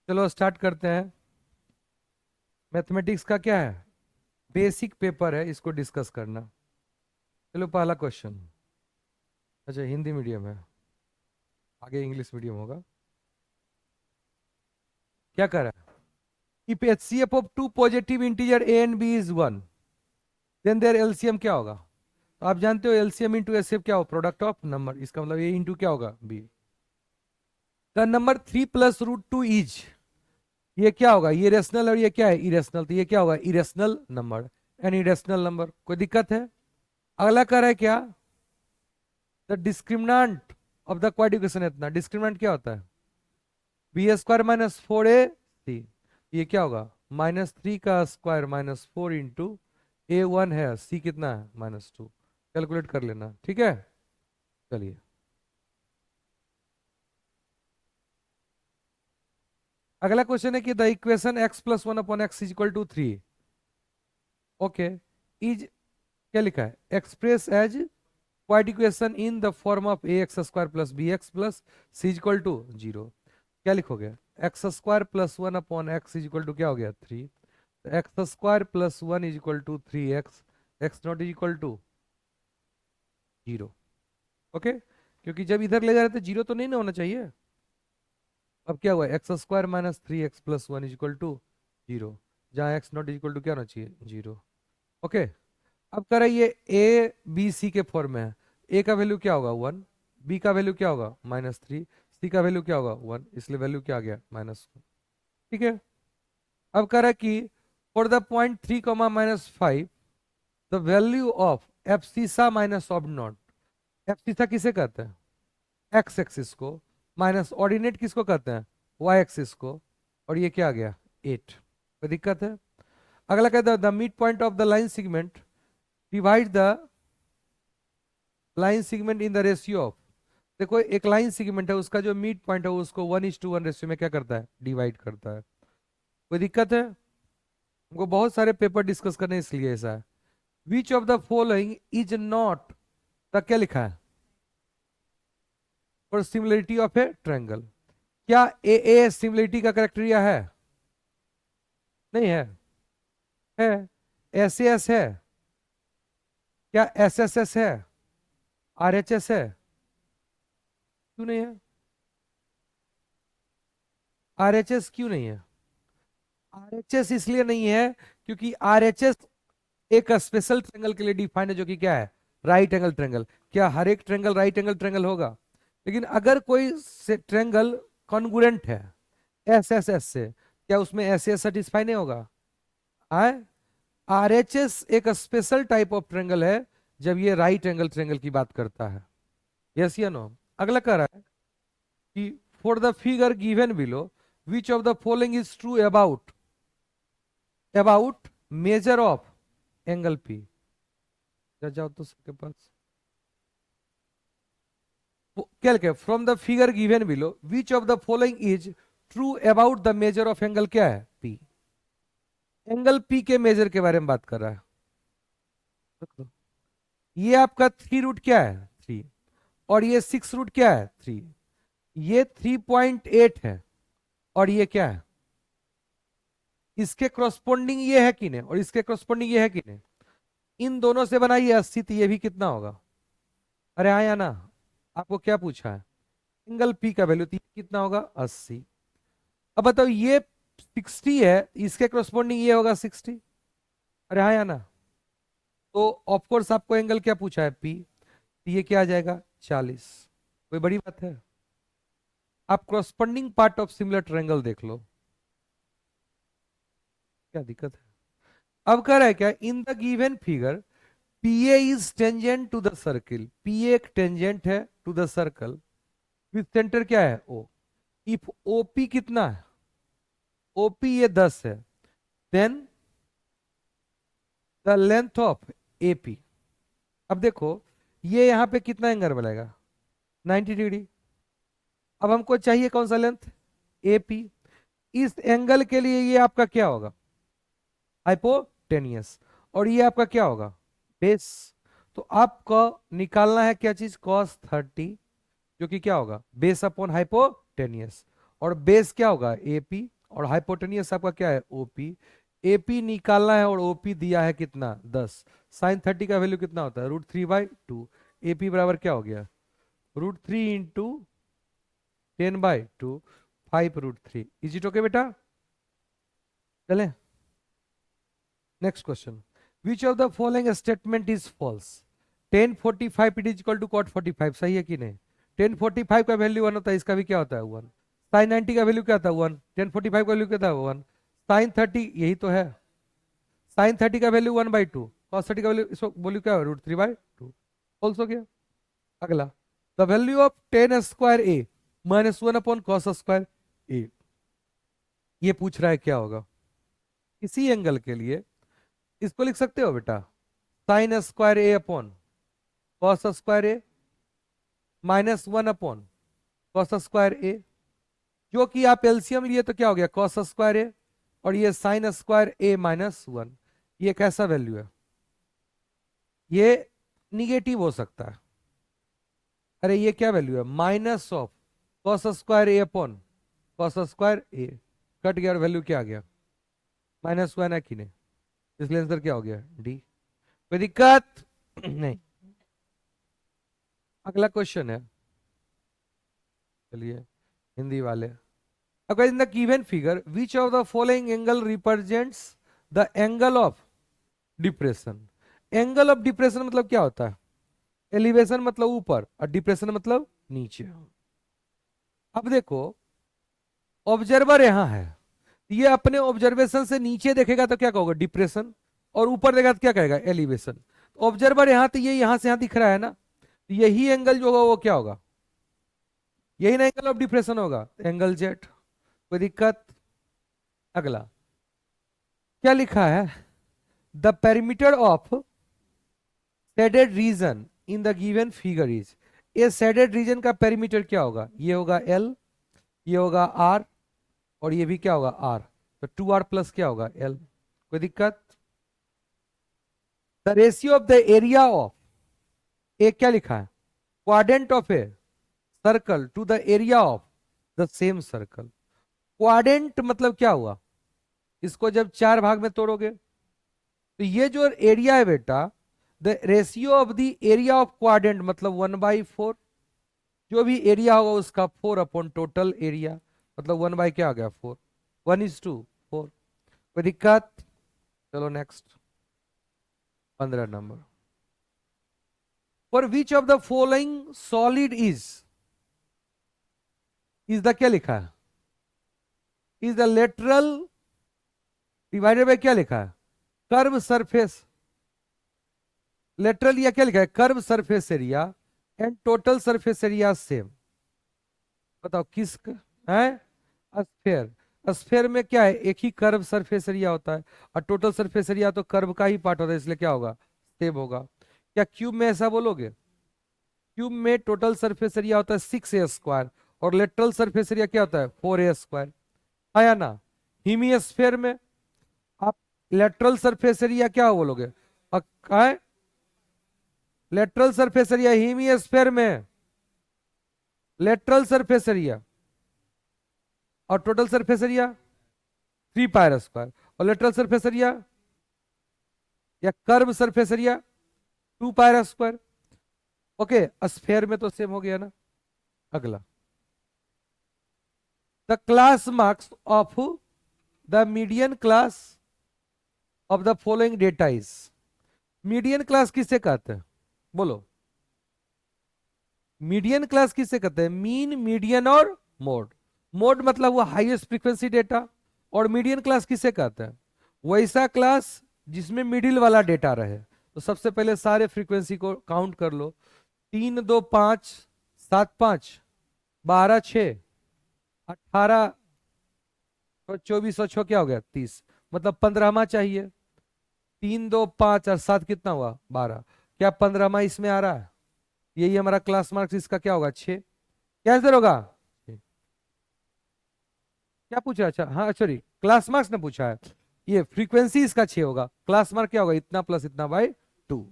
चलो स्टार्ट करते हैं। मैथमेटिक्स का क्या है, बेसिक पेपर है, इसको डिस्कस करना। चलो पहला क्वेश्चन। अच्छा हिंदी मीडियम है, आगे इंग्लिश मीडियम होगा। क्या कर रहा है? If HCF of two positive integer A and B is one, then their LCM क्या होगा? तो आप जानते हो एलसीएम इंटू एचसीएफ क्या हो, प्रोडक्ट ऑफ नंबर। इसका मतलब ए इंटू क्या होगा, बी। द नंबर 3 + √2 इज, ये क्या होगा, ये रेशनल और ये क्या है, इरेशनल। तो ये क्या होगा, irrational number, an irrational number. कोई दिक्कत है? अगला कर रहा है क्या, the discriminant of the quadratic equation. इतना डिस्क्रिमिनेंट क्या होता है, b² - 4ac। ये क्या होगा, -3 का स्क्वायर -4 इंटू A1 है, c कितना है, -2। कैलकुलेट कर लेना, ठीक है। चलिए अगला क्वेश्चन है कि the equation x+1/x = 3, okay, is, क्या लिखा है, express as quadratic equation in the form of ax² + bx + c = 0। क्या लिखोगे, x² + 1/x क्या हो गया, 3। x² + 1 = 3x, x0 okay. क्योंकि जब इधर ले जा रहे थे जीरो तो नहीं ना होना चाहिए। अब क्या हुआ, x² - 3x + 1 = 0, जहाँ x0 क्या होना चाहिए, 0। ओके। अब कह रहा है ये ए बी सी के फॉर्म में है। ए का वैल्यू क्या होगा, 1। बी का वैल्यू क्या होगा, -3। सी का वैल्यू क्या होगा, 1, इसलिए वैल्यू क्या आ गया, -1। ठीक है। अब कह रहा है कि for the point 3, -5 the value of abscissa minus of not. Abscissa किसे कहते हैं, एक्स एक्सिस को, माइनस ऑर्डिनेट किसको कहते हैं, वाई एक्सिस को। और ये क्या आ गया, 8। कोई दिक्कत है? अगला कहता है the mid point of the line segment divide the line segment in the ratio of. देखो एक लाइन सेगमेंट है, उसका जो मिड पॉइंट है उसको 1:1 रेशियो में क्या करता है, डिवाइड करता है। कोई दिक्कत है? हमको बहुत सारे पेपर डिस्कस करने हैं, इसलिए ऐसा है। विच of the following is not the, क्या लिखा है, for similarity of A triangle. क्या ए सिमिलरिटी का क्राइटेरिया है? नहीं है। है, एस एस है, क्या एस एस एस है, आर एच एस है? क्यों नहीं है? आर एच एस क्यों नहीं है? आर एच एस इसलिए नहीं है क्योंकि आर एच एस एक स्पेशल ट्रेंगल के लिए डिफाइंड है, जो कि क्या है, राइट एंगल ट्रेंगल। क्या हर एक ट्रेंगल राइट एंगल ट्रेंगल होगा? लेकिन अगर कोई ट्रेंगल कॉन्ग्रुएंट है एस एस एस से, क्या उसमें एस एस सेटिस्फाई नहीं होगा? आए, आर एच एस एक स्पेशल टाइप ऑफ ट्रेंगल है जब ये राइट एंगल ट्रेंगल की बात करता है। यस या नो? अगला कह रहा है कि for the figure given below which of the following is true about measure of angle P. जाओ तो सबके पास, क्या लिखे, from the figure given below which of the following is true about the measure of angle, क्या है, P. Angle P के major के बारे में बात कर रहा है। देखो, ये आपका 3 रूट क्या है, 3। और ये 6 रूट क्या है, 3। ये 3.8 है, और ये क्या है, इसके क्रॉसपोंडिंग ये है कि नहीं, और इसके क्रॉसपोंडिंग ये है कि नहीं। इन दोनों से बनाइए 80, तो ये भी कितना होगा, अरे हाँ या ना। आपको क्या पूछा है, एंगल पी का वैल्यू कितना होगा, 80। अब बताओ ये 60 है, इसके क्रॉसपोंडिंग ये होगा 60, अरे हाँ या ना। तो ऑफकोर्स आपको एंगल क्या पूछा है, पी। ये क्या आ जाएगा, 40। कोई बड़ी बात है? आप corresponding part of similar triangle देख लो, क्या दिक्कत है? अब कह रहा है क्या, in the given figure P A is tangent to the circle. P A एक टेंजेंट है to the circle with centre क्या है, ओ। इफ ओपी कितना है, ओपी ये 10 है, then the length of AP. अब देखो ये यहां पे कितना एंगल बनेगा, 90 डिग्री। अब हमको चाहिए कौन सा लेंथ, एपी। इस एंगल के लिए ये आपका क्या होगा, हाइपोटेनियस। और ये आपका क्या होगा, बेस। तो आपको निकालना है क्या चीज, cos 30, जो कि क्या होगा, बेस अपॉन हाइपोटेनियस। और बेस क्या होगा, एपी। और हाइपोटेनियस आपका क्या है ओपी। एपी निकालना है और ओपी दिया है कितना 10। साइन 30 का वैल्यू कितना होता है √3/2। एपी बराबर क्या हो गया √3 इंटू 10/2 5√3। इज इट ओके बेटा। चले next question. Which of the following statement is false. 1045 it is equal to cot 45 सही है कि नहीं। 1045 का वैल्यू 1 होता है, इसका भी क्या होता है 1। साइन 90 का वैल्यू क्या था 1। 1045 का वैल्यू क्या था 1। साइन 30 यही तो है। साइन 30 का वैल्यू 1/2। कॉस 30 का वैल्यू इसको वैल्यू क्या है √3/2। फॉल्स हो गया। अगला the value of ten square A -1/cos²a। ये पूछ रहा है क्या होगा। इसी एंगल के लिए इसको लिख सकते हो बेटा sin²a/cos²a -1/cos²a। जो कि आप एलसीएम लिए तो क्या हो गया cos²a और ये sin²a-1। ये कैसा वैल्यू है, ये निगेटिव हो सकता है। अरे ये क्या वैल्यू है -cos²a/cos²a कट गया और वैल्यू क्या आ गया -1 है कि नहीं। इसलिए आंसर क्या हो गया डी। कोई दिक्कत नहीं। अगला क्वेश्चन है, चलिए हिंदी वाले। अगर इन the given figure which of the following angle represents the angle of depression. Angle of depression मतलब क्या होता है, एलिवेशन मतलब ऊपर और डिप्रेशन मतलब नीचे। अब देखो ऑब्जर्वर यहां है, ये अपने ऑब्जर्वेशन से नीचे देखेगा तो क्या कहोगे डिप्रेशन, और ऊपर देखेगा तो क्या कहेगा एलिवेशन। ऑब्जर्वर यहां तो ये यहां से यहां दिख रहा है ना, तो यही एंगल जो होगा वो क्या होगा, यही ना एंगल ऑफ डिप्रेशन होगा, एंगल जेड। कोई दिक्कत। अगला क्या लिखा है, the perimeter of shaded region in the given figure is. ये शेडेड रीजन का पेरीमीटर क्या होगा, ये होगा एल, ये होगा आर, और ये भी क्या होगा आर। तो 2r प्लस क्या होगा एल। कोई दिक्कत। The ratio of the area of, एक क्या लिखा है quadrant of a circle to the area of the same circle. Quadrant मतलब क्या हुआ, इसको जब 4 भाग में तोड़ोगे तो ये जो एरिया है बेटा, the ratio of the area of quadrant मतलब 1/4। जो भी एरिया होगा उसका 4 टोटल एरिया, मतलब 1 बाई क्या आ गया 4। 1:4। कोई दिक्कत। चलो next 15 number. For which of the following solid is the क्या लिखा है, is the lateral divided by क्या लिखा है कर्व सरफेस। लेटरल या क्या लिखा है curve surface area and total surface area same. बताओ किस है स्फेयर। स्फेयर में क्या है एक ही कर्व सरफेस एरिया होता है, और टोटल सरफेस एरिया तो कर्व का ही पार्ट होता है, इसलिए क्या होगा सेम होगा। क्या क्यूब में ऐसा बोलोगे, क्यूब में टोटल सरफेस एरिया होता है 6a² और लेटरल सरफेस एरिया क्या होता है 4a²। आया ना। हीमिस्फेयर में आप लेटरल सरफेस एरिया क्या बोलोगे, लेटरल सरफेस एरिया हीमिस्फेयर में लेटरल सरफेस एरिया और टोटल सरफेस एरिया 3πr², और लेटरल सरफेस एरिया या curve surface area 2πr²। Okay sphere में तो सेम हो गया ना। अगला the class marks of the median class of the following data is. Median class किसे कहते हैं बोलो, मीडियन क्लास किसे कहते हैं, मीन मीडियन और मोड। मोड मतलब वो हाईएस्ट फ्रीक्वेंसी डेटा, और मीडियन क्लास किसे कहते हैं वैसा क्लास जिसमें मिडिल वाला डेटा रहे। तो सबसे पहले सारे फ्रीक्वेंसी को काउंट कर लो, 3 2 5 7 5 12 6 18 और 24 और 6 क्या हो गया 30, मतलब 15वां चाहिए। 3 2 5 और 7 कितना हुआ 12, क्या 15वां इसमें आ रहा है, यही हमारा क्लास मार्क्स, इसका क्या होगा 6। क्या आंसर होगा, क्या पूछा, अच्छा हाँ सॉरी क्लास मार्क्स ने पूछा है, ये फ्रीक्वेंसी इसका 6 होगा, क्लास मार्क क्या होगा इतना प्लस इतना बाय 2।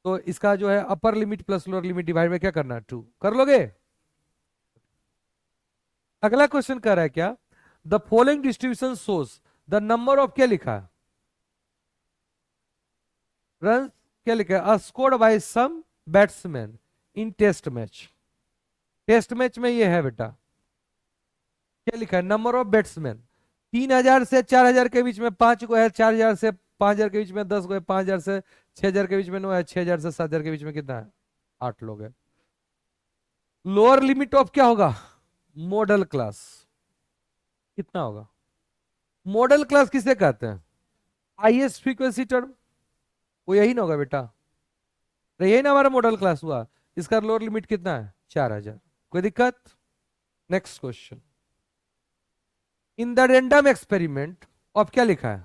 तो इसका जो है upper limit plus lower limit divide में क्या करना है 2 कर लोगे। अगला क्वेश्चन कर रहा है क्या, the following distribution shows the number of, क्या लिखा है, रन, क्या लिखा है, scored by some batsman in test match. Test match में ये है बेटा, क्या लिखा है, नंबर ऑफ बैट्समैन 3000 से 4000 के बीच में 5 को है, 4000 से 5000 के बीच में 10 को है, 5000 से 6000 के बीच में 9 है, 6000 से 7000 के बीच में कितना है, 8 लोग है। लोअर लिमिट ऑफ क्या होगा, मॉडल क्लास कितना होगा, मॉडल क्लास किसे कहते हैं, हाईएस्ट फ्रीक्वेंसी टर्म, वो यही ना होगा बेटा, तो यही ना हमारा मॉडल क्लास हुआ, इसका लोअर लिमिट कितना है, 4000। कोई दिक्कत। Next question, in the random experiment of, क्या लिखा है,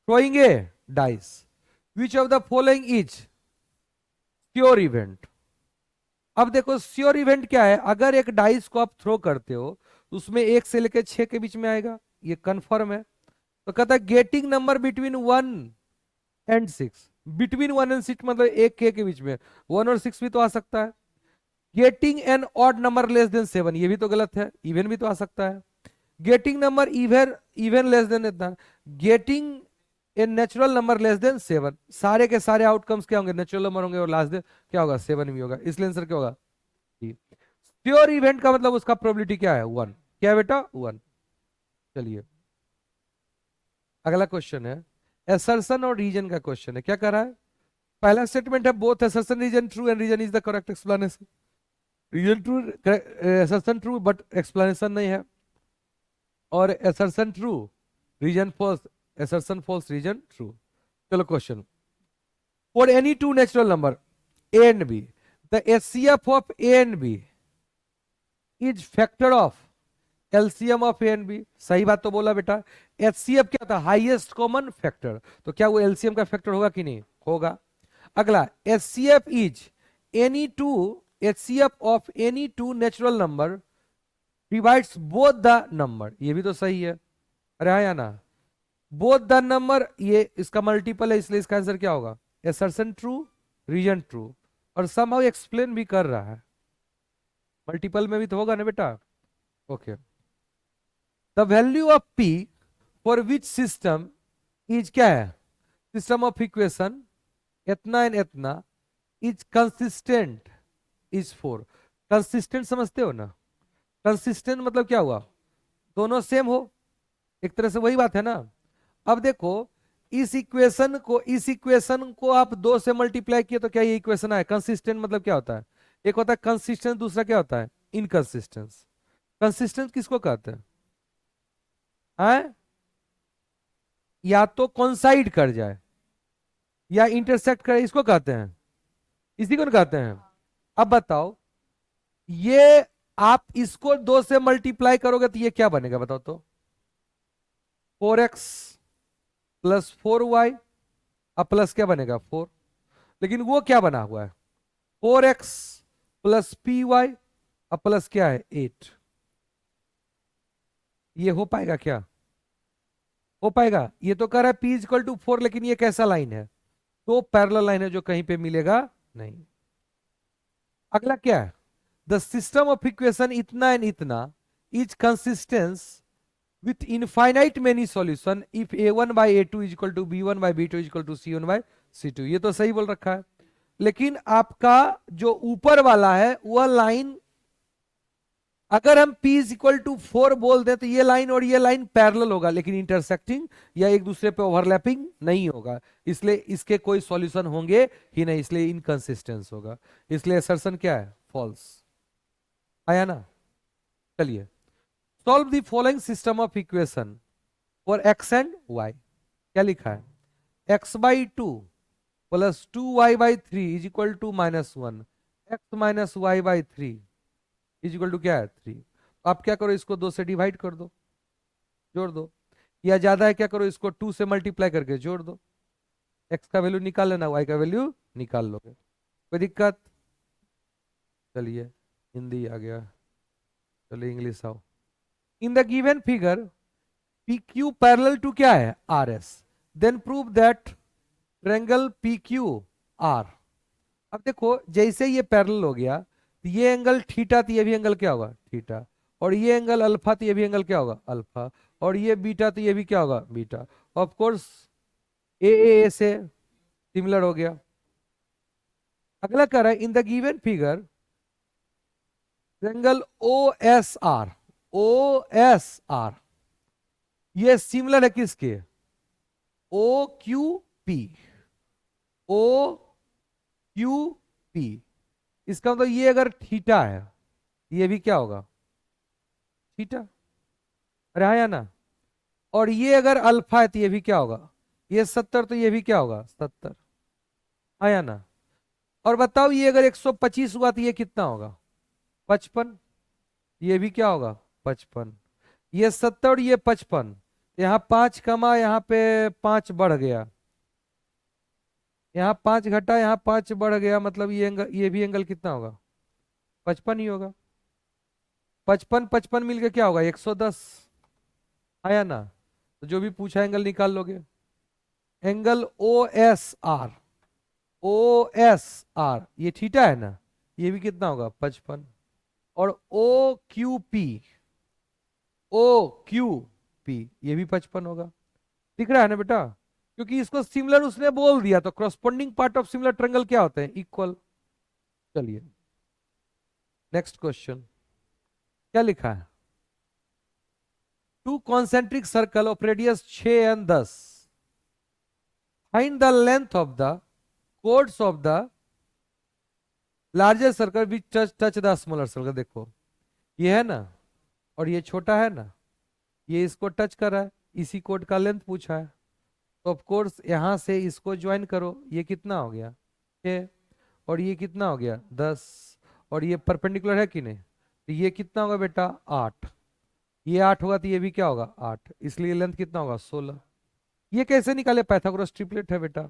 throwing A dice, which of the following is sure event. अब देखो श्योर इवेंट क्या है, अगर एक डाइस को आप थ्रो करते हो उसमें 1 से लेकर 6 के बीच में आएगा, ये कंफर्म है। तो कहता है getting number between 1 and 6, between 1 and 6 मतलब 1 के बीच में, 1 और 6 भी तो आ सकता है। Getting an odd number less than 7, ये भी तो गलत है, इवन भी तो आ सकता है। Getting number even less than इतना, getting a natural number less than 7, सारे के सारे आउटकम्स क्या होंगे, नेचुरल नंबर होंगे, और लास्ट देन क्या होगा, 7 भी होगा, इसलिए आंसर क्या होगा, श्योर इवेंट का मतलब उसका प्रोबेबिलिटी क्या है, 1, क्या है बेटा, 1। चलिए अगला क्वेश्चन है एसर्शन और रीजन का क्वेश्चन है, क्या कर रहा है, पहला स्टेटमेंट है both assertion reason true and reason is the correct explanation, reason true, assertion true but explanation नहीं है, और assertion true reason false, assertion false reason true. चलो question, for any two natural number A and B the HCF of A and B is factor of LCM of A and B, सही बात तो बोला बेटा। HCF क्या था, highest common factor, तो क्या वो एलसीएम का फैक्टर होगा कि नहीं होगा। अगला HCF is any two, HCF of any two natural number divides both the number, ये भी तो सही है, अरे हाँ या ना, बोथ द नंबर, ये इसका मल्टीपल है इसलिए इसका आंसर क्या होगा, एसर्शन ट्रू रीजन ट्रू, और समहाउ एक्सप्लेन भी कर रहा है, मल्टीपल में भी तो होगा ना बेटा। Okay, the value of P for which system is, क्या है, सिस्टम ऑफ इक्वेशन इतना एंड इतना इज कंसिस्टेंट इज 4, कंसिस्टेंट समझते हो ना, कंसिस्टेंट मतलब क्या हुआ, दोनों सेम हो, एक तरह से वही बात है ना। अब देखो इस इक्वेशन को आप 2 से मल्टीप्लाई किए तो क्या ये इक्वेशन आए, कंसिस्टेंट मतलब क्या होता है, एक होता है कंसिस्टेंट, दूसरा क्या होता है, इनकंसिस्टेंस। कंसिस्टेंट किसको कहते हैं, या तो कोइंसाइड कर जाए या इंटरसेक्ट करे, इसको कहते हैं, इसी को कहते हैं। अब बताओ ये आप इसको 2 से मल्टीप्लाई करोगे तो ये क्या बनेगा बताओ तो, 4x प्लस 4y, अब प्लस क्या बनेगा 4, लेकिन वो क्या बना हुआ है 4x प्लस पी वाई, अब प्लस क्या है 8, ये हो पाएगा क्या, हो पाएगा, ये तो कह रहा है p इक्वल टू 4, लेकिन ये कैसा लाइन है, तो पैरेलल लाइन है जो कहीं पे मिलेगा नहीं। अगला क्या है, द सिस्टम ऑफ इक्वेशन इतना एंड इतना is consistence with infinite many solution if a1 by a2 is equal to b1 by b2 is equal to c1 by c2, ये तो सही बोल रखा है, लेकिन आपका जो ऊपर वाला है वह लाइन, अगर हम p is equal to 4 बोल दें तो ये लाइन और ये लाइन पैरेलल होगा, लेकिन इंटरसेक्टिंग या एक दूसरे पे ओवरलैपिंग नहीं होगा, इसलिए इसके कोई सॉल्यूशन होंगे ही नहीं, इसलिए इनकंसिस्टेंस होगा, इसलिए असर्शन क्या है फॉल्स, आया ना। चलिए solve the following system of equation for x and y, क्या लिखा है, x by 2 plus 2y by 3 is equal to -1, x minus y by 3 is equal to क्या है 3। आप क्या करो इसको 2 से डिवाइड कर दो, जोड़ दो, या ज्यादा है क्या करो इसको 2 से मल्टीप्लाई करके जोड़ दो, x का वैल्यू निकाल लेना, y का वैल्यू निकाल लोगे, कोई दिक्कत। चलिए हिंदी आ गया, चलिए इंग्लिश आओ। In the given figure P Q parallel to क्या है R S, then prove that triangle P Q R. अब देखो जैसे ये पैरेलल हो गया तो ये एंगल थीटा, तो ये भी एंगल क्या होगा थीटा, और ये एंगल अल्फा, तो ये भी एंगल क्या होगा अल्फा, और ये बीटा, तो ये भी क्या होगा, बीटा। ऑफ कोर्स ए से सिमिलर हो गया। अगला कह रहा है in the given figure triangle O S R, O S R ये सिमिलर है किसके, O Q P, O Q P. इसका मतलब ये अगर थीटा है, ये भी क्या होगा, थीटा। अरे हाँ या ना। और ये अगर अल्फा है तो ये भी क्या होगा, ये 70, तो ये भी क्या होगा 70। हाँ या ना। और बताओ ये अगर 125 हुआ तो ये कितना होगा, 55। ये भी क्या होगा 55। ये 70 और ये 55, यहाँ 5 कमा, यहाँ पे 5 बढ़ गया, यहाँ 5 घटा, यहाँ 5 बढ़ गया, मतलब ये एंगल, ये भी एंगल कितना होगा, 55 ही होगा। 55 55 मिलके क्या होगा 110। आया ना। तो जो भी पूछा एंगल निकाल लोगे। Angle O S R, O S R ये थीटा है ना, ये भी कितना होगा 55। और O Q P, O Q P ये भी 55 होगा। दिख रहा है ना बेटा, क्योंकि इसको सिमिलर उसने बोल दिया, तो corresponding part of similar triangle क्या होते हैं, इक्वल। चलिए नेक्स्ट क्वेश्चन, क्या लिखा है, to concentric circle of radius 6 and 10, find the length of the codes of the larger circle which touch the smaller circle. देखो ये है ना, और ये छोटा है ना, ये इसको टच कर रहा है, इसी कोड का लेंथ पूछा है, तो ऑफ कोर्स यहां से इसको ज्वाइन करो, ये कितना हो गया 6, और ये कितना हो गया 10, और ये परपेंडिकुलर है कि नहीं, तो ये कितना होगा बेटा 8, ये 8 होगा तो ये भी क्या होगा 8, इसलिए लेंथ कितना होगा 16। ये कैसे निकाले, पाइथागोरस ट्रिपलेट है बेटा।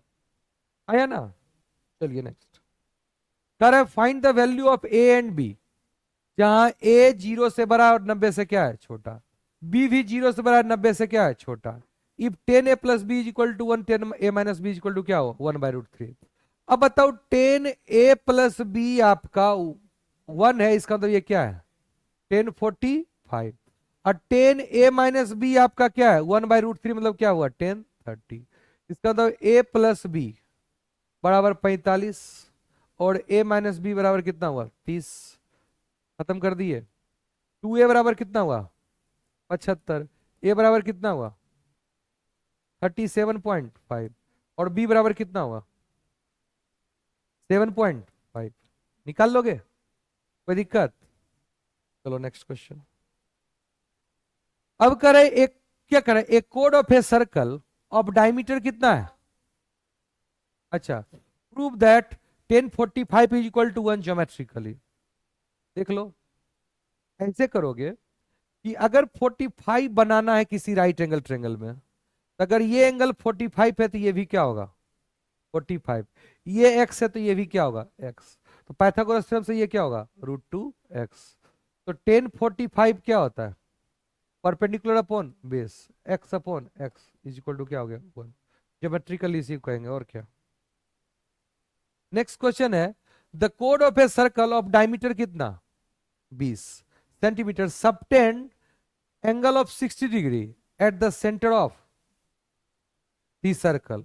आया ना। चलिए नेक्स्ट, कर है find the value of A and b, जहां ए 0 से बड़ा और 90 से क्या है छोटा, बी भी 0 से बड़ा है 90 से क्या है छोटा। If 10a plus b is equal to 1, 10a minus b is equal to क्या हो 1/√3। अब बताओ 10a प्लस बी आपका 1 है, इसका मतलब ये क्या है 1045, और 10a माइनस बी आपका क्या है 1/√3, मतलब क्या हुआ 1030। इसका मतलब a प्लस बी बराबर 45, और a माइनस बी बराबर कितना हुआ 30। खत्म कर दिए। 2a बराबर कितना हुआ 75, a बराबर कितना हुआ 37.5, और b बराबर कितना हुआ 7.5। निकाल लोगे, कोई दिक्कत। चलो नेक्स्ट क्वेश्चन। अब करें एक, क्या करें, एक कोड of a circle of diameter कितना है, अच्छा, prove that 1045 is equal to 1 geometrically. देख लो ऐसे करोगे कि अगर 45 बनाना है किसी राइट एंगल ट्रायंगल में, तो अगर ये एंगल 45 है तो ये भी क्या होगा 45, ये x है तो ये भी क्या होगा x, तो पाइथागोरस थ्योरम से ये क्या होगा √2x। तो 1045 क्या होता है perpendicular upon base, x upon x is equal to क्या हो गया 1। ज्योमेट्रिकली इसी को कहेंगे, और क्या। नेक्स्ट क्वेश्चन है the code of a circle of diameter कितना 20 centimetre subtend angle of 60 degree at the centre of the circle.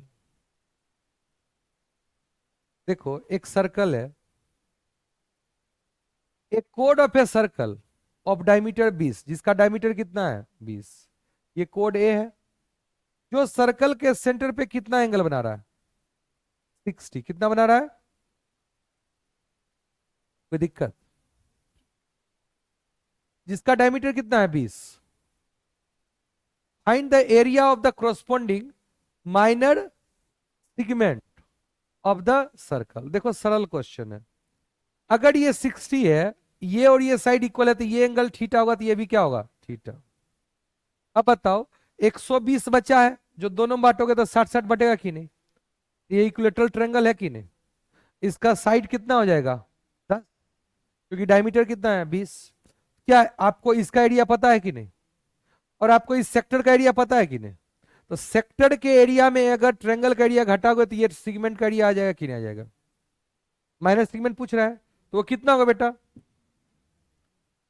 देखो एक सर्कल है, एक कोड of a circle of diameter 20, जिसका डायमीटर कितना है 20, ये कोड ए है, जो सर्कल के सेंटर पे कितना एंगल बना रहा है 60। कितना बना रहा है, कोई दिक्कत, जिसका डायमीटर कितना है 20। Find the area of the corresponding minor segment of the circle. देखो सरल क्वेश्चन है, अगर ये 60 है, ये और ये साइड इक्वल है, तो ये एंगल थीटा होगा, तो ये भी क्या होगा थीटा। अब बताओ 120 बचा है, जो दोनों बांटोगे तो 60-60 बटेगा कि नहीं, ये इक्विलेटरल ट्रायंगल है कि नहीं, इसका साइड कितना हो जाएगा 10, क्योंकि डायमीटर कितना है 20। क्या आपको इसका एरिया पता है कि नहीं, और आपको इस सेक्टर का एरिया पता है कि नहीं, तो सेक्टर के एरिया में अगर ट्रायंगल का एरिया घटाओगे तो ये सेगमेंट का एरिया आ जाएगा कि नहीं आ जाएगा, माइनस सेगमेंट पूछ रहा है, तो वो कितना होगा बेटा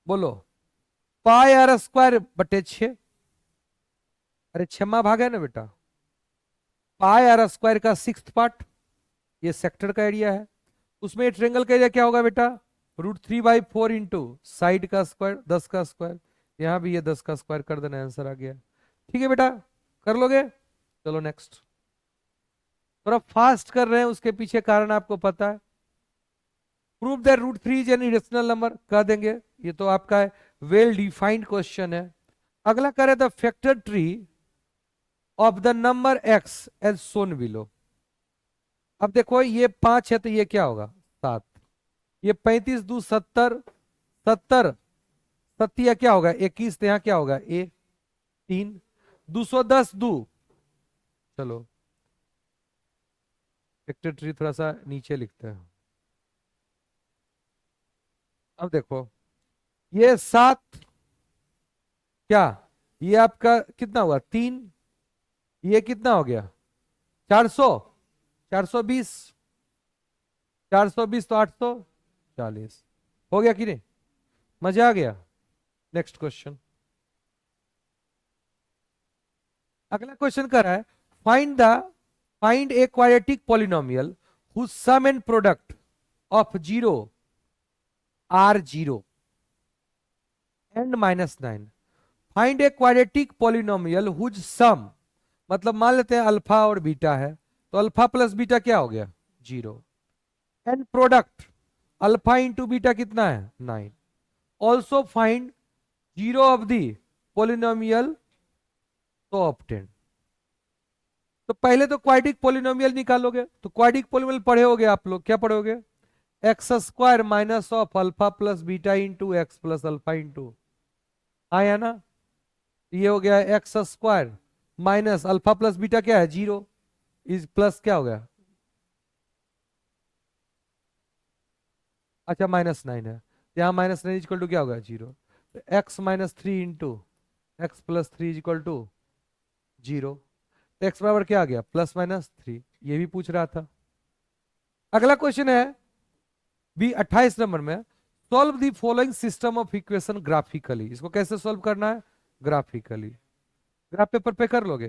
बोलो, पाई r² बटे 6। अरे छमा भाग है ना बेटा, पाई आर स्क्वायर का 6th पार्ट, ये सेक्टर का एरिया है। उसमें ट्रेंगल का एरिया क्या होगा बेटा, √3/4 इंटू साइड का स्क्वायर 10 का स्क्वायर। यहां भी ये 10 का स्क्वायर कर देना, आंसर आ गया। ठीक है बेटा, कर लोगे। चलो नेक्स्ट। थोड़ा फास्ट कर रहे हैं, उसके पीछे कारण आपको पता है। Prove that √3 is an irrational number, कह देंगे, ये तो आपका वेल डिफाइंड क्वेश्चन है। अगला करे the factor tree of the number x as shown below. अब देखो ये 5 है तो ये क्या होगा 7, ये 35 दू 70, 70 सत्या क्या होगा 21, तो यहाँ क्या होगा 3, 210 दू। चलो फैक्टर ट्री थोड़ा सा नीचे लिखते हैं। अब देखो ये 7, क्या ये आपका कितना हुआ 3, ये कितना हो गया 400, 420, 420 तो 840 हो गया कि नहीं, मजा आ गया। नेक्स्ट क्वेश्चन, अगला क्वेश्चन कर रहा है find a quadratic polynomial whose sum and product of 0 are 0 and -9। Find a quadratic polynomial whose sum, मतलब मान लेते हैं अल्फा और बीटा है, तो अल्फा प्लस बीटा क्या हो गया 0, and product alpha into beta कितना है 9। Also find 0 of the polynomial तो ऑब्टेन। तो पहले तो क्वाड्रेटिक पोलिनोमियल निकालोगे, तो क्वाड्रेटिक पोलिनोमियल पढ़े होगे आप लोग, क्या पढ़ोगे, x² minus of alpha plus beta into x plus alpha into, आया ना, ये हो गया x² minus alpha plus beta क्या है 0, इज प्लस क्या हो गया, अच्छा -9 है, यहाँ -9 इक्वल टू क्या होगा 0, तो x-3 into x plus 3 equal to 0, तो x बराबर क्या आ गया +-3, ये भी पूछ रहा था। अगला क्वेश्चन है बी 28 नंबर में, solve the following system of equation graphically. इसको कैसे सॉल्व करना है, ग्राफिकली, ग्राफ पेपर पे कर लोगे,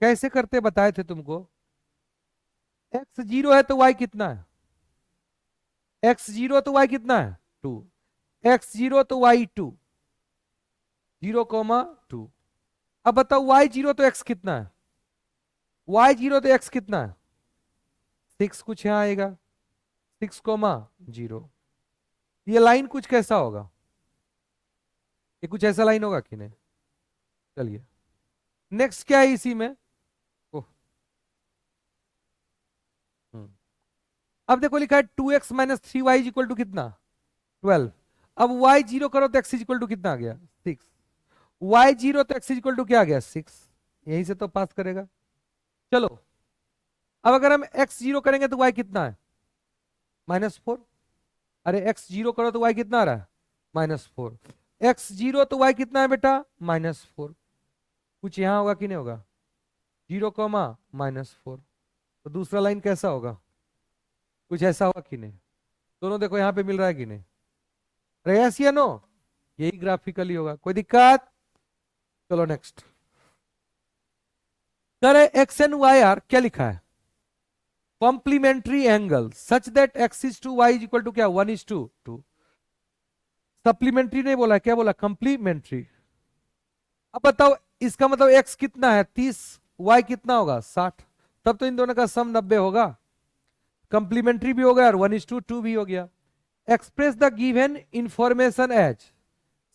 कैसे करते बताए थे तुमको। x0 है तो y कितना है, x0 तो y कितना है 2, x0 तो y2, 0,2। अब बताओ y0 तो x कितना है, y0 तो x कितना है 6, कुछ यहां आएगा 6,0। ये लाइन कुछ कैसा होगा, ये कुछ ऐसा लाइन होगा कि नहीं। चलिए नेक्स्ट क्या है इसी में, ओह, हम्म। अब देखो लिखा है 2x minus 3y equal to कितना 12। अब y0 करो तो x इक्वल टू कितना आ गया 6, y0 तो x इक्वल टू क्या आ गया 6, यहीं से तो पास करेगा। चलो अब अगर हम x0 करेंगे तो y कितना है -4, अरे x0 करो तो y कितना आ रहा है -4, x0 तो y कितना है बेटा -4, कुछ यहां होगा कि नहीं होगा 0,-4, तो दूसरा लाइन कैसा होगा, कुछ ऐसा होगा कि नहीं, दोनों देखो यहां पे मिल रहा है कि नहीं, यस या नो, यही ग्राफिकली होगा, कोई दिक्कत। चलो नेक्स्ट करे, एक्स एंड वाई आर क्या लिखा है complementary angle such that x is to y equal to क्या 1:2। सप्लीमेंट्री नहीं बोला, क्या बोला कंप्लीमेंट्री। अब बताओ इसका मतलब एक्स कितना है 30, वाई कितना होगा 60, तब तो इन दोनों का सम 90 होगा, कंप्लीमेंट्री भी हो गया और 1:2 भी हो गया। Express the given information as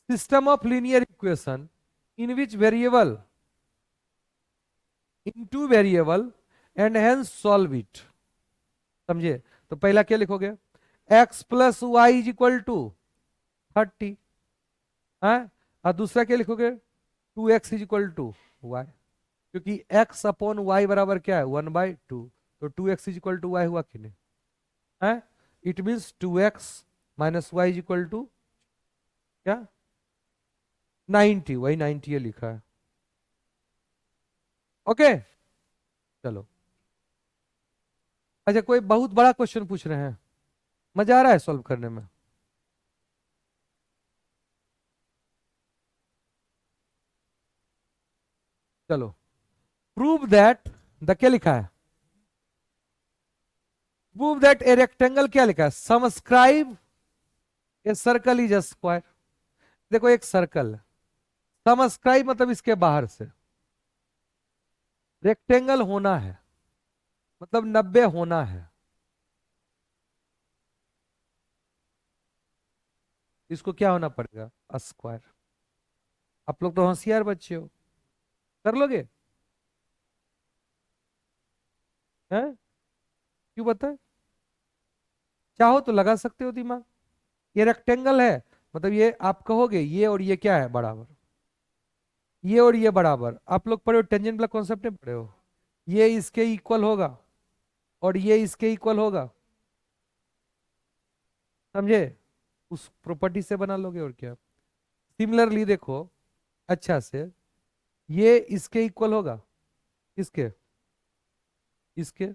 system of linear equation in which variable in two variable and hence solve it. समझे, तो पहला क्या लिखोगे x plus y is equal to 30 है, और दूसरा क्या लिखोगे 2x is equal to y, क्योंकि x अपॉन वाई बराबर क्या है 1/2, तो 2x is equal to Y हुआ कि नहीं है, it means 2x minus y is equal to क्या 90, वही 90 ये लिखा है। ओके चलो, अच्छा कोई बहुत बड़ा क्वेश्चन पूछ रहे हैं, मजा आ रहा है सॉल्व करने में। चलो प्रूव दैट द क्या लिखा है, प्रूव दैट ए रेक्टेंगल, क्या लिखा है, subscribe a circle is a square. देखो एक सर्कल, सबस्क्राइब मतलब इसके बाहर से, रेक्टेंगल होना है मतलब 90 होना है, इसको क्या होना पड़ेगा, स्क्वायर। आप लोग तो होशियार बच्चे हो, कर लोगे हैं? क्यों बता, चाहो तो लगा सकते हो दिमाग। ये रेक्टेंगल है मतलब ये आप कहोगे ये और ये क्या है, बराबर, ये और ये बराबर। आप लोग पढ़े हो टेंजेंट वाला कॉन्सेप्ट नहीं पढ़े हो, ये इसके इक्वल होगा और ये इसके इक्वल होगा, समझे, उस प्रॉपर्टी से बना लोगे और क्या। सिमिलरली देखो अच्छा से, ये इसके इक्वल होगा, इसके, इसके,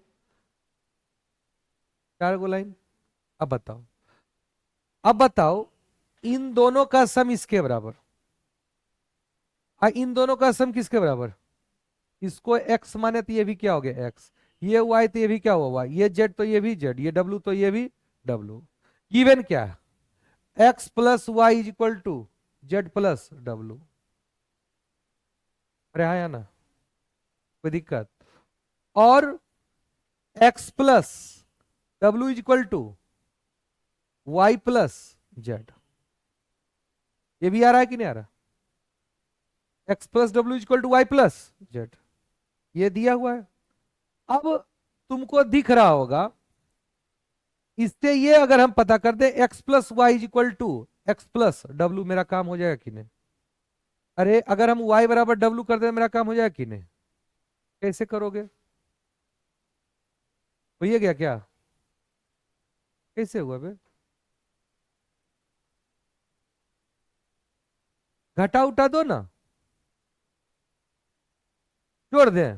चार गो लाइन। अब बताओ, अब बताओ, इन दोनों का सम इसके बराबर, इन दोनों का सम किसके बराबर, इसको x माने तो ये भी क्या हो गया x, ये y तो ये भी क्या हुआ y, ये z तो ये भी z, ये w तो ये भी w। गिवन क्या है, x plus y is equal to z plus डब्लू। अरे हाँ या ना, कोई दिक्कत, और x प्लस डब्लू is equal to y plus z. ये भी आ रहा है कि नहीं आ रहा, x प्लस डब्ल्यू is equal to y plus z, ये दिया हुआ है। अब तुमको दिख रहा होगा, इससे ये अगर हम पता कर दे x plus y is equal to x plus डब्ल्यू, मेरा काम हो जाएगा कि नहीं। अरे अगर हम y बराबर w कर दे मेरा काम हो जाएगा कि नहीं, कैसे करोगे, भैया गया क्या, कैसे हुआ बे, घटा उठा दो ना, जोड़ दें,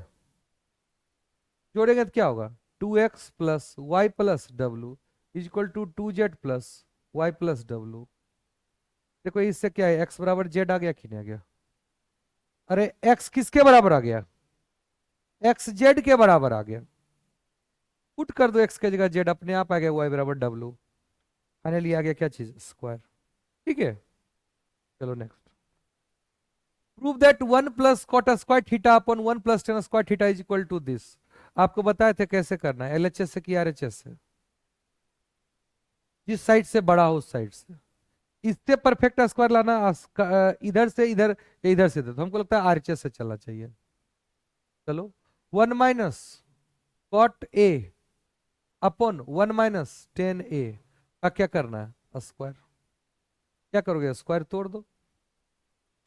जोड़ेंगे तो क्या होगा, 2x प्लस वाई प्लस डब्ल्यू is equal to 2z plus y plus डब्ल्यू। देखो इससे क्या है, x बराबर z आ गया कि नहीं आ गया, अरे x किसके बराबर आ गया, x z के बराबर आ गया, पुट कर दो x के जगह z, अपने आप आ गया y बराबर w, फाइनली आ गया क्या चीज, स्क्वायर। ठीक है, चलो next, prove that 1 plus cot square theta upon 1 plus tan square theta is equal to this. आपको बताए थे कैसे करना है, एलएचएस से कि आरएचएस से, जिस साइड से बड़ा हो उस साइड से। इससे परफेक्ट स्क्वायर लाना इधर से इधर या इधर से इधर, तो हमको लगता है आरएचएस से चलना चाहिए। चलो 1 minus cot A upon 1 minus tan A का क्या करना है, स्क्वायर। क्या करोगे, स्क्वायर तोड़ दो,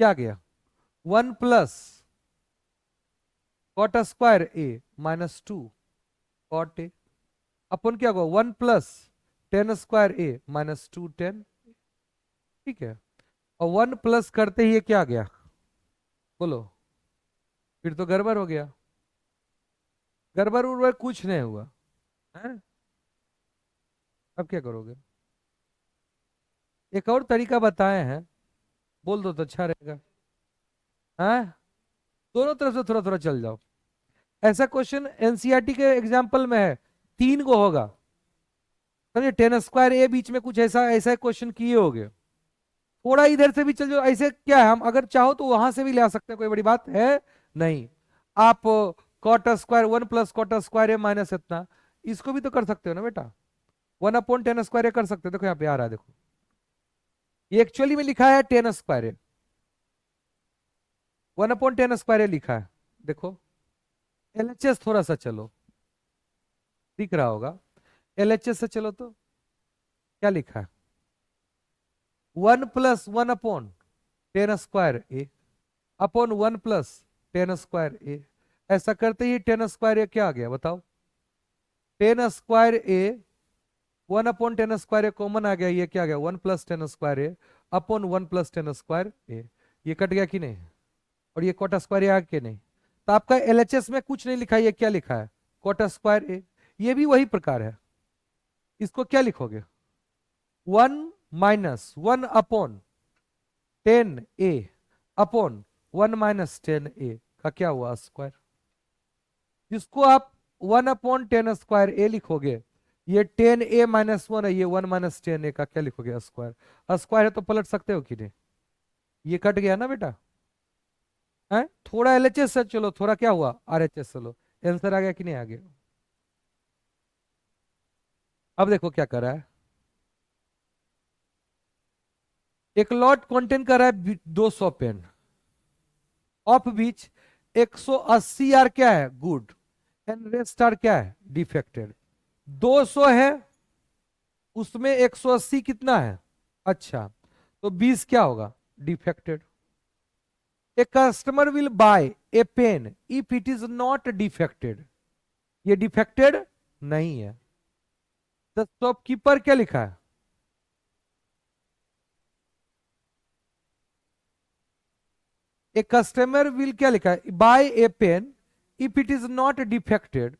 क्या गया 1 plus cot square A minus 2 cot A, अपन क्या होगा 1 plus tan square A minus 2 tan. ठीक है, और 1 प्लस करते ही ये क्या आ गया, बोलो, फिर तो गड़बड़ हो गया, गड़बड़ उड़बड़ कुछ नहीं हुआ है। अब क्या करोगे, एक और तरीका बताए हैं, बोल दो तो अच्छा रहेगा, हैं, दोनों तरफ से थोड़ा थोड़ा चल जाओ। ऐसा क्वेश्चन एनसीईआरटी के एग्जाम्पल में है, 3 को होगा, समझे, टेन स्क्वायर ए बीच में कुछ ऐसा ऐसा क्वेश्चन किए होगे, थोड़ा इधर से भी चल जाओ, ऐसे क्या है, हम अगर चाहो तो वहां से भी ले आ सकते हैं, कोई बड़ी बात है नहीं। आप cot square 1 plus cot square A minus इतना, इसको भी तो कर सकते हो ना बेटा, 1 अपॉन टेन स्क्वायर ए कर सकते हो, देखो यहाँ पे आ रहा है, देखो ये एक्चुअली में लिखा है टेन स्क्वायर ए, 1 अपॉन टेन स्क्वायर ए लिखा है, देखो एलएचएस थोड़ा सा चलो, दिख रहा होगा, एलएचएस से चलो तो क्या लिखा है, 1 प्लस 1 अपॉन टेन स्क्वायर ए अपॉन 1 प्लस टेन स्क्वायर ए। ऐसा करते ही टेन स्क्वायर ए क्या आ गया बताओ, टेन स्क्वायर ए 1 अपॉन टेन स्क्वायर ए कॉमन आ गया, ये क्या आ गया 1 प्लस टेन स्क्वायर ए अपॉन 1 प्लस टेन स्क्वायर ए, ये कट गया कि नहीं, और ये कोटा स्क्वायर ए आ गया कि नहीं। तो आपका एलएचएस में कुछ नहीं लिखा है, ये क्या लिखा है कोटा स्क्वायर ए, ये भी वही प्रकार है, इसको क्या लिखोगे 1 minus 1 upon ten A upon 1 minus tan A का क्या हुआ स्क्वायर। जिसको आप 1/10² ए लिखोगे, ये 10a-1 है, ये 1 - 10a का क्या लिखोगे, स्क्वायर। स्क्वायर है तो पलट सकते हो कि नहीं, ये कट गया ना बेटा है। थोड़ा एलएचएस से चलो, थोड़ा क्या हुआ आरएचएस चलो, आंसर आ गया कि नहीं आ गया। अब देखो क्या कर रहा है, एक लॉट कंटेन कर रहा है 200 पेन, ऑफ बीच 180 आर क्या है गुड, एंड रेस्ट आर क्या है डिफेक्टेड। 200 है, उसमें 180 कितना है, अच्छा, तो 20 क्या होगा defected. A customer will bye a pen if it is not defected, ये डिफेक्टेड नहीं है। द शॉपकीपर क्या लिखा है, ए कस्टमर विल क्या लिखा है, buy a pen if it is not defected.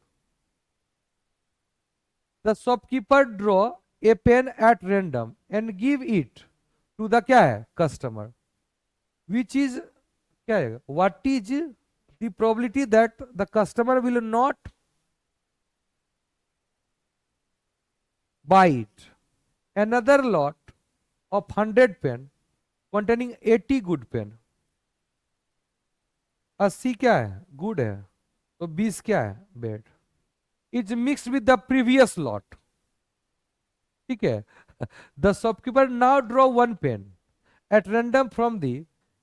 The shopkeeper draw a pen at random and give it to the क्या है कस्टमर, विच इज क्या है, what is the probability that the customer will not buy it. Another lot of 100 pen containing 80 good pen, 80 क्या है good है, तो 20 क्या है bad, is mix with the previous lot, ठीक है। The shopkeeper now draw one pen at random from the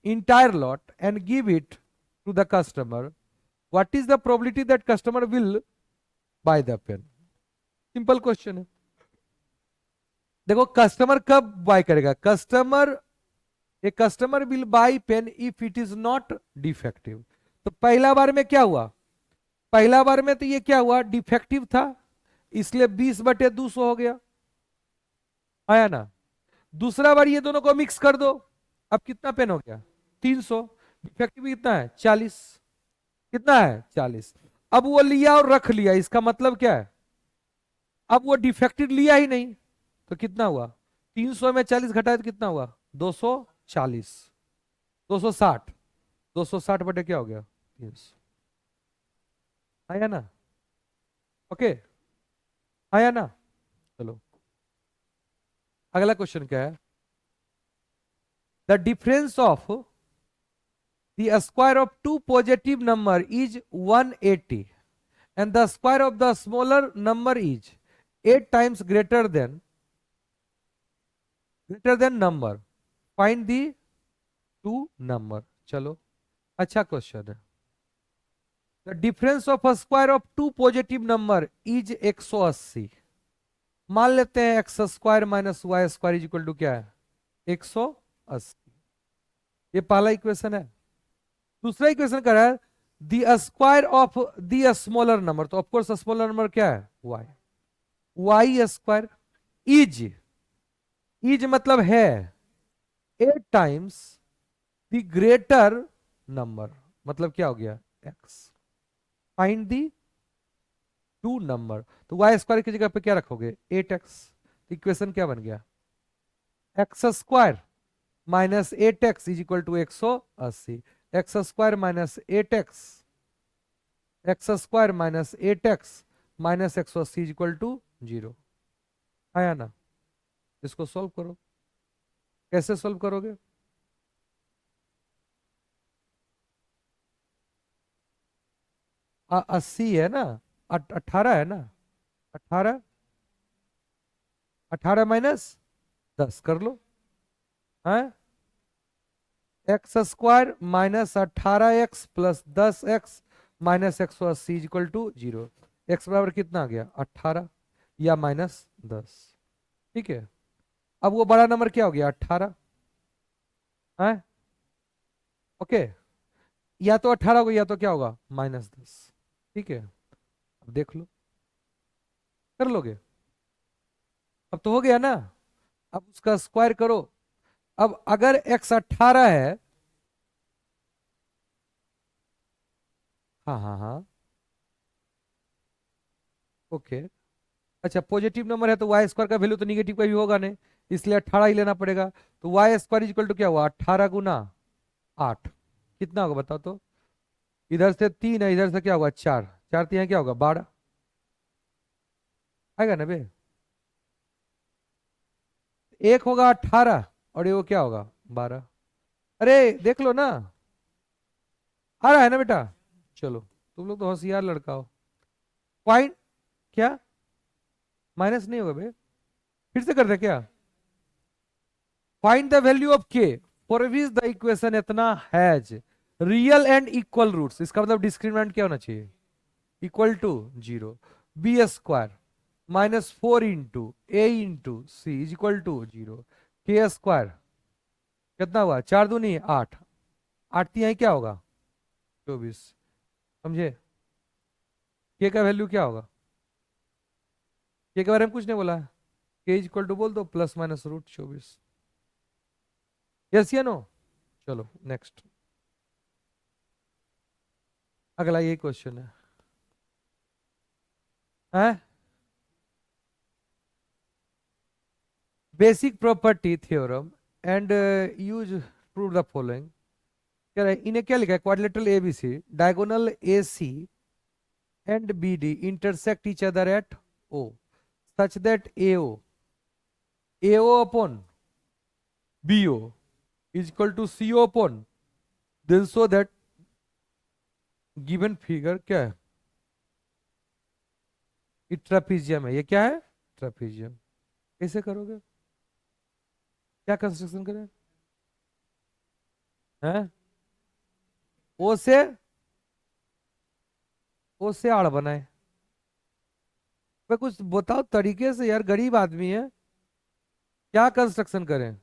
entire lot and give it to the customer, what is the probability that customer will buy the pen. Simple question है। देखो customer कब buy करेगा, customer, a customer will buy pen if it is not defective. तो पहला बार में क्या हुआ, पहला बार में तो ये क्या हुआ डिफेक्टिव था, इसलिए 20/200 हो गया, आया ना। दूसरा बार ये दोनों को मिक्स कर दो, अब कितना पेन हो गया 300, डिफेक्टिव कितना है 40, कितना है 40। अब वो लिया और रख लिया, इसका मतलब क्या है, अब वो डिफेक्टिव लिया ही नहीं, तो कितना हुआ 300 में 40 घटाए तो कितना हुआ 240, 260, 260 क्या हो गया 300, आया ना, ओके, आया ना। चलो अगला क्वेश्चन क्या है, the difference of the square of two positive number is 180 and the square of the smaller number is 8 times greater than number, find the two number। चलो अच्छा क्वेश्चन है। The difference of a square of two positive number is 180, मान लेते हैं x square minus y square is equal to क्या है 180, ये पहला इक्वेशन है। दूसरा इक्वेशन कर रहा है the square of the smaller number, तो ऑफकोर्स स्मॉलर नंबर क्या है y, y square is, is मतलब है 8 टाइम्स द ग्रेटर नंबर, मतलब क्या हो गया x, find the two number. तो वाई स्क्वायर की जगह पे क्या रखोगे 8x, इक्वेशन क्या बन गया x square minus 8x is equal to 180, x square minus 8x, x square minus 8x minus 180 is equal to 0, आया ना। इसको सॉल्व करो, कैसे सॉल्व करोगे, अस्सी है ना, 18 है ना, 18, 18 माइनस 10 कर लो, है x square minus 18x plus 10x minus 180 equal to 0, x बराबर कितना आ गया 18 या माइनस 10, ठीक है। अब वो बड़ा नंबर क्या हो गया 18 है, ओके, या तो 18 होगा या तो क्या होगा माइनस 10, ठीक है। अब देख लो कर लोगे, अब तो हो गया ना, अब उसका स्क्वायर करो। अब अगर x 18 है, हाँ हाँ हाँ ओके, अच्छा पॉजिटिव नंबर है तो वाई स्क्वायर का वैल्यू तो निगेटिव का भी होगा नहीं, इसलिए 18 ही लेना पड़ेगा। तो वाई स्क्वायर इक्वल टू क्या हुआ 18 × 8, कितना होगा बताओ तो, इधर से 3 है, इधर से क्या होगा 4, 4 3 क्या होगा 12 आएगा ना बे। एक होगा 18 और ये वो क्या होगा 12। अरे देख लो ना, आ रहा है ना बेटा। चलो तुम लोग तो होशियार लड़का हो। पॉइंट क्या माइनस नहीं होगा बे, फिर से कर दे क्या। Find the value of k for which the equation इतना has real and equal roots. इसका मतलब डिस्क्रिमिनेंट क्या होना चाहिए, equal to 0। B square minus 4 into a into c is equal to 0। K square कितना हुआ 4 दूनी 8, 8 तिहाई क्या होगा 24। समझे, के का वैल्यू क्या होगा, के के बारे में कुछ नहीं बोला है, के इज इक्वल टू बोल दो प्लस माइनस रूट 24। यस या नो। चलो नेक्स्ट, अगला यही क्वेश्चन है। Basic property theorem and use prove the following. कह रहा है इन्हें क्या लिखा है, quadrilateral ABC diagonal A C and B D intersect each other at O such that AO अपॉन BO is equal to CO upon then so that given figure क्या है, ये ट्रेपीजियम है। ये क्या है ट्रेपीजियम। कैसे करोगे, क्या कंस्ट्रक्शन करें हैं। ओ से आड़ बनाए। मैं कुछ बताओ तरीके से यार, गरीब आदमी है, क्या कंस्ट्रक्शन करें।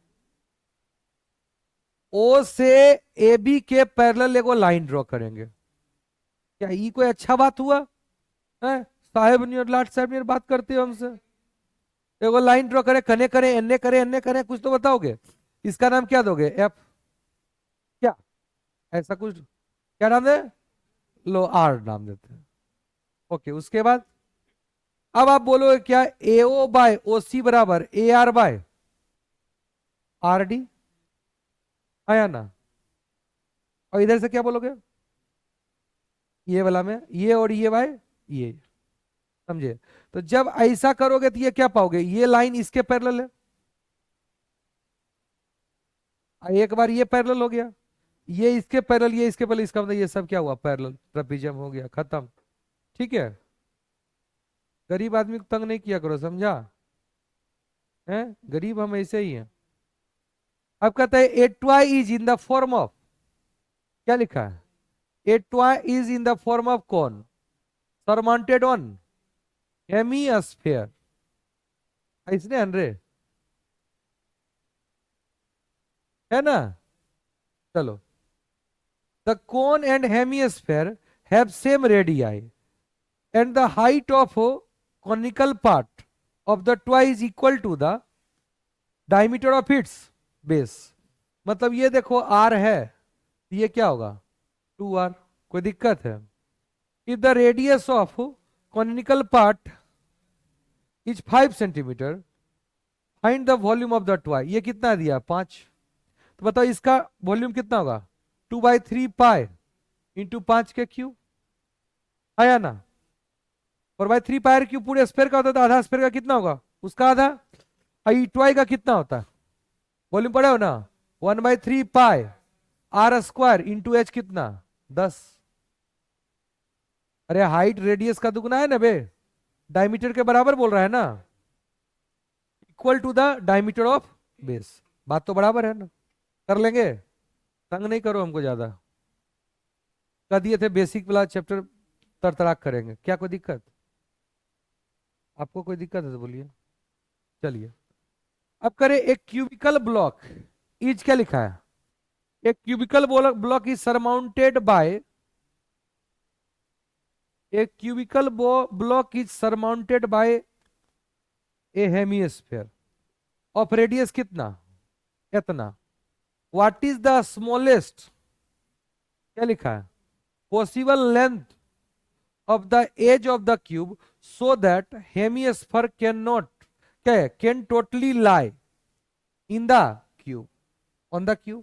ओ से AB के पैरेलल एगो लाइन ड्रॉ करेंगे। क्या ये कोई अच्छा बात हुआ है, साहेब नियर लाट साहब नियर बात करते हो हमसे। एगो लाइन ड्रॉ करे, कने करे एन्ने करे, कुछ तो बताओगे। इसका नाम क्या दोगे F, क्या ऐसा कुछ, क्या नाम दे, लो R नाम देते हैं। ओके उसके बाद अब आप बोलोगे क्या AO बाय OC बराबर AR बाय RD, आया ना। और इधर से क्या बोलोगे, ये वाला में ये और ये बाय ये। समझे, तो जब ऐसा करोगे तो ये क्या पाओगे, ये लाइन इसके पैरेलल है, एक बार ये पैरेलल हो गया, ये इसके पैरेलल, ये इसके पैरेलल, इसका मतलब ये सब क्या हुआ पैरेलल, ट्रेपीजियम हो गया खत्म। ठीक है, गरीब आदमी को तंग नहीं किया करो, समझा है, गरीब हम ऐसे ही हैं। अब कहते हैं a toy is in the form of, क्या लिखा है, a toy is in the form of कौन, सरमाउंटेड ऑन हेमिस्फीयर, इसने अनरे है ना। चलो, the cone and hemisphere have same radii and the height of a conical part of the toy is equal to the diameter of its base। मतलब ये देखो R है, ये क्या होगा 2R, कोई दिक्कत है। if the radius of conical part is 5 centimetre find the volume of the toy, ये कितना दिया 5, तो बताओ इसका वॉल्यूम कितना होगा 2/3 पाई इंटू 5 के क्यूब, आया ना। 4/3 पायर क्यूब पूरे स्फीयर का होता है तो आधा स्फीयर का कितना होगा उसका आधा, और ट्वाई का कितना होता है वॉल्यूम पढ़े हो ना 1/3 पाई R स्क्वायर इंटू H कितना 10। अरे हाइट रेडियस का दुगना है ना बे, डायमीटर के बराबर बोल रहा है ना, equal to the diameter of base, बात तो बराबर है ना। कर लेंगे, तंग नहीं करो हमको ज्यादा, कर दिए थे बेसिक वाला चैप्टर, तरतराक करेंगे, क्या कोई दिक्कत, आपको कोई दिक्कत है तो बोलिए। चलिए अब करें एक क्यूबिकल ब्लॉक इज, क्या लिखा है, एक cubical block is surmounted by, एक cubical block is surmounted by a hemisphere of radius कितना इतना। व्हाट इज द स्मॉलेस्ट, क्या लिखा है, possible length of the edge of the cube so that hemisphere cannot can totally lie in the cube on the cube।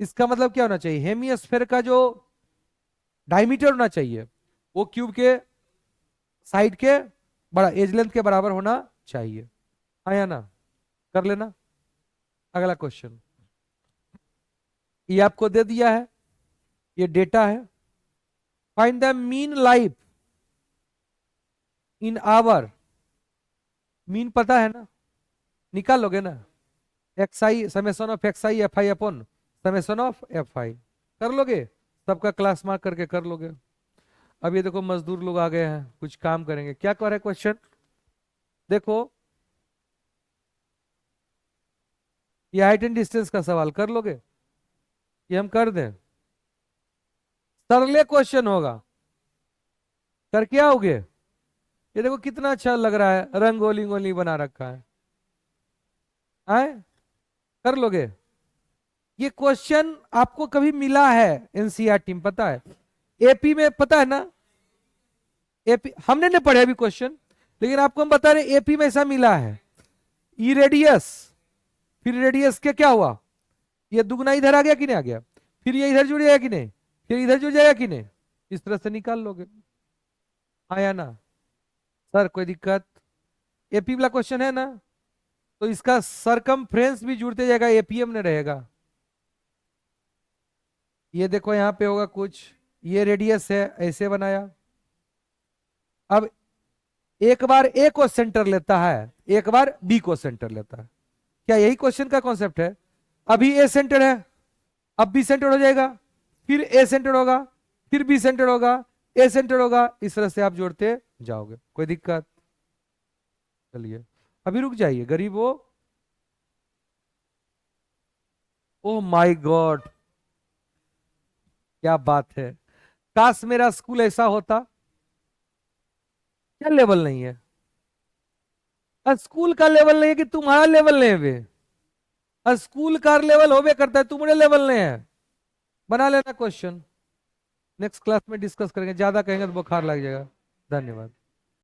इसका मतलब क्या होना चाहिए, हेमिस्फीयर का जो डायमीटर होना चाहिए वो क्यूब के साइड के बड़ा एज लेंथ के बराबर होना चाहिए। आया ना? कर लेना। अगला क्वेश्चन, ये आपको दे दिया है, ये डेटा है। Find the mean life in hour, mean पता है ना, निकाल लोगे ना, x i summation of x i f i upon summation of f i, कर लोगे? सबका क्लास मार्क करके कर लोगे। अब ये देखो मजदूर लोग आ गए हैं, कुछ काम करेंगे। क्या कर रहे क्वेश्चन देखो, ये हाइट एंड डिस्टेंस का सवाल कर लोगे? ये हम कर दें? सरले क्वेश्चन होगा, कर क्या आओगे? ये देखो कितना अच्छा लग रहा है, रंगोली गोली बना रखा है। आए, कर लोगे? ये क्वेश्चन आपको कभी मिला है एनसीईआरटी में, पता है? एपी में पता है ना, एपी हमने नहीं पढ़े अभी क्वेश्चन, लेकिन आपको हम बता रहे एपी में ऐसा मिला है। ई रेडियस, फिर रेडियस के क्या हुआ, ये दुगना इधर आ गया कि नहीं आ गया, फिर ये इधर जुड़ जाएगा कि नहीं, फिर इधर जुड़ जाएगा कि नहीं, इस तरह से निकाल लोगे। आया ना सर? कोई दिक्कत? एपी वाला क्वेश्चन है ना, तो इसका सरकमफ्रेंस भी जुड़ते जाएगा, एपीएम में रहेगा। ये देखो यहां पे होगा कुछ, ये रेडियस है, ऐसे बनाया। अब एक बार ए को सेंटर लेता है, एक बार बी को सेंटर लेता है। क्या यही क्वेश्चन का कॉन्सेप्ट है? अभी ए सेंटर है, अब बी सेंटर हो जाएगा, फिर ए सेंटर होगा, फिर बी सेंटर होगा, ए सेंटर होगा, इस तरह से आप जोड़ते जाओगे। कोई दिक्कत? चलिए अभी रुक जाइए गरीब हो। ओह माय गॉड, क्या बात है, काश मेरा स्कूल ऐसा होता। क्या लेवल नहीं है? स्कूल का लेवल नहीं है कि तुम्हारा लेवल नहीं है बे? स्कूल का लेवल होवे करता है, तुम्हारे लेवल नहीं है। बना लेना क्वेश्चन, नेक्स्ट क्लास में डिस्कस करेंगे, ज्यादा कहेंगे तो बुखार लग जाएगा। धन्यवाद।